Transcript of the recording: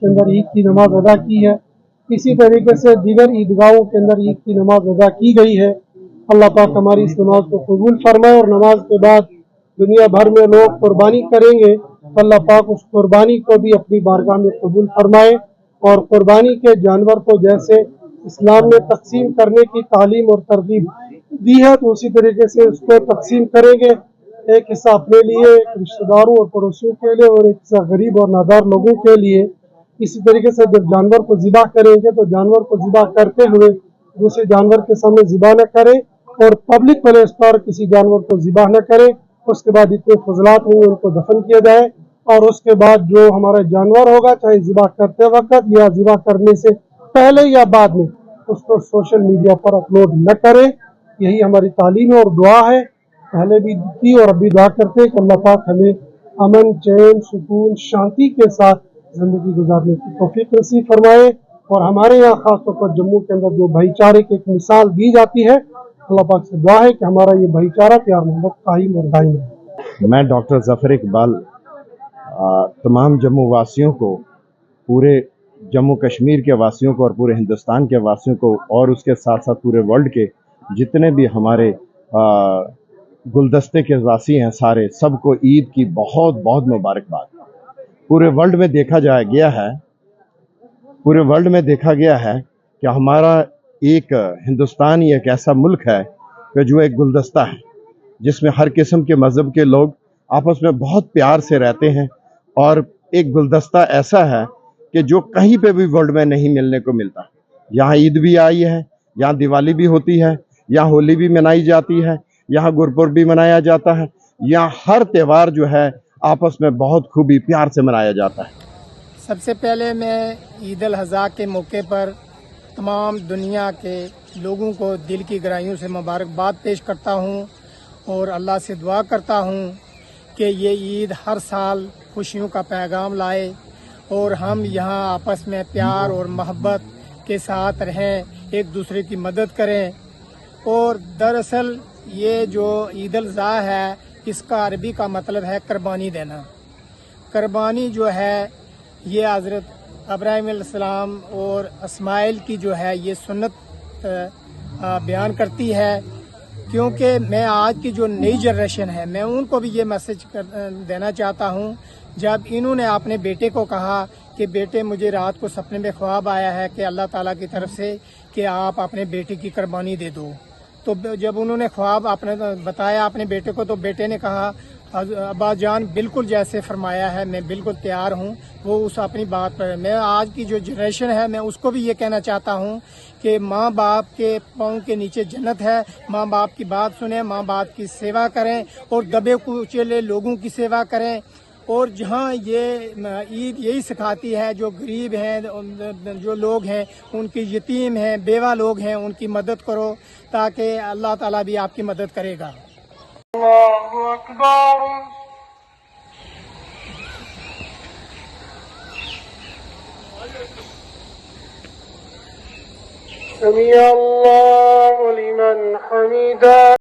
के अंदर ईद की नमाज अदा की है, इसी तरीके से दीगर ईदगाहों के अंदर ईद की नमाज अदा की गई है। अल्लाह पाक हमारी इस नमाज को कबूल फरमाए और नमाज के बाद दुनिया भर में लोग कुर्बानी करेंगे तो अल्लाह पाक उस कुर्बानी को भी अपनी बारगाह में कबूल फरमाए और कुर्बानी के जानवर को जैसे इस्लाम ने तकसीम करने की तालीम और तरगीब दी है तो उसी तरीके से उसको तकसीम करेंगे। एक हिस्सा अपने लिए, एक रिश्तेदारों और पड़ोसियों के लिए और एक हिस्सा गरीब और नादार लोगों के लिए। इसी तरीके से जब जानवर को ज़िबा करेंगे तो जानवर को ज़िबा करते हुए दूसरे जानवर के सामने ज़िबा न करें और पब्लिक प्लेस पर किसी जानवर को ज़िबा न करें। उसके बाद इतने फजलात होंगे उनको दफन किया जाए और उसके बाद जो हमारा जानवर होगा चाहे ज़िबा करते वक्त या ज़िबा करने से पहले या बाद में उसको सोशल मीडिया पर अपलोड न करें। यही हमारी तालीम और दुआ है, पहले भी की और अभी दुआ करते हैं कि अल्लाह पाक हमें अमन, चैन, सुकून, शांति के साथ ज़िंदगी गुजारने की तौफीक नसीब फरमाए। और हमारे यहाँ खासतौर पर जम्मू के अंदर जो भाईचारे की एक मिसाल दी जाती है, अल्लाह पाक से दुआ है कि हमारा ये भाईचारा प्यार मोहब्बत कायम और दायम है। मैं डॉक्टर ज़फ़र इकबाल तमाम जम्मू वासियों को, पूरे जम्मू कश्मीर के वासियों को और पूरे हिंदुस्तान के वासियों को और उसके साथ साथ पूरे वर्ल्ड के जितने भी हमारे गुलदस्ते के वासी हैं सारे, सबको ईद की बहुत बहुत मुबारकबाद। पूरे वर्ल्ड में देखा गया है कि हमारा एक हिंदुस्तान ही एक ऐसा मुल्क है कि जो एक गुलदस्ता है जिसमें हर किस्म के मज़हब के लोग आपस में बहुत प्यार से रहते हैं और एक गुलदस्ता ऐसा है कि जो कहीं पे भी वर्ल्ड में नहीं मिलने को मिलता। यहाँ ईद भी आई है, यहाँ दिवाली भी होती है, यहाँ होली भी मनाई जाती है, यहाँ गुरपुरब भी मनाया जाता है, यहाँ हर त्यौहार जो है आपस में बहुत खूबी प्यार से मनाया जाता है। सबसे पहले मैं ईद उल अज़हा के मौके पर तमाम दुनिया के लोगों को दिल की गहराइयों से मुबारकबाद पेश करता हूँ और अल्लाह से दुआ करता हूँ कि ये ईद हर साल खुशियों का पैगाम लाए और हम यहाँ आपस में प्यार और मोहब्बत के साथ रहें, एक दूसरे की मदद करें। और दरअसल ये जो ईद उल अज़हा है, इसका अरबी का मतलब है कुर्बानी देना। कुर्बानी जो है ये हज़रत इब्राहीम अलैहिस्सलाम और इस्माइल की जो है ये सुन्नत बयान करती है। क्योंकि मैं आज की जो नई जनरेशन है, मैं उनको भी ये मैसेज देना चाहता हूँ। जब इन्होंने अपने बेटे को कहा कि बेटे मुझे रात को सपने में ख्वाब आया है कि अल्लाह ताला की तरफ से कि आप अपने बेटे की कुर्बानी दे दो, तो जब उन्होंने ख्वाब आपने बताया अपने बेटे को तो बेटे ने कहा अब्बा जान बिल्कुल जैसे फरमाया है मैं बिल्कुल तैयार हूँ। वो उस अपनी बात पर, मैं आज की जो जनरेशन है मैं उसको भी ये कहना चाहता हूँ कि माँ बाप के पाँव के नीचे जन्नत है। माँ बाप की बात सुने, माँ बाप की सेवा करें और दबे कुचले लोगों की सेवा करें। और जहाँ ये ईद यही सिखाती है, जो गरीब हैं, जो लोग हैं, उनकी यतीम हैं, बेवा लोग हैं, उनकी मदद करो ताकि अल्लाह ताला भी आपकी मदद करेगा। अल्लाहु अकबर। समी अल्लाहु लिमन हमीदा।